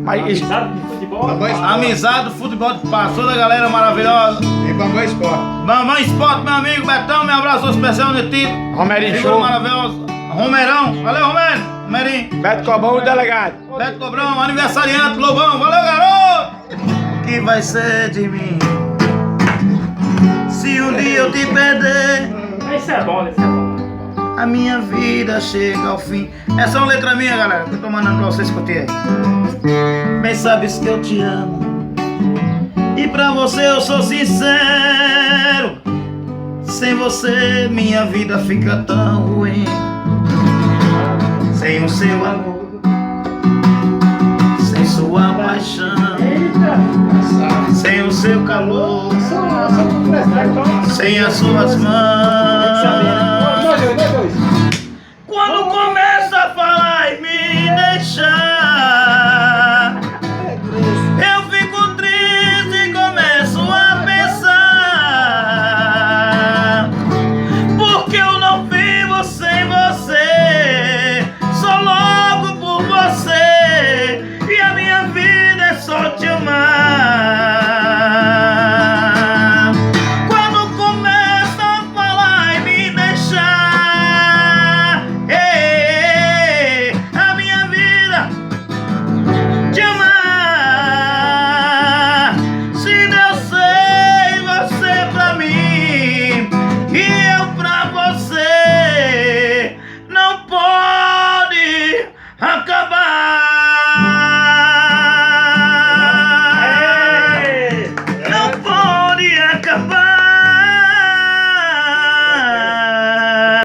Amizade de futebol. Amizade do futebol de Passo, toda a galera maravilhosa. E Mamãe Sport. Mamãe Sport, meu amigo Betão, meu abraço especial no Tito. Romerinho Figura Show. maravilhosa. Romerão, valeu Romero. Romerinho. Beto Cobão, o delegado. Beto Cobrão, aniversariante Lobão, valeu garoto. O que vai ser de mim se um dia eu te perder? Esse é bom, esse é bom. A minha vida chega ao fim. Essa é uma letra minha, galera, que eu tô mandando pra vocês curtir. Bem sabes que eu te amo e pra você eu sou sincero. Sem você minha vida fica tão ruim. Sem o seu amor, sem sua paixão, sem o seu calor, sem as suas mãos. Quando começa a falar e me deixar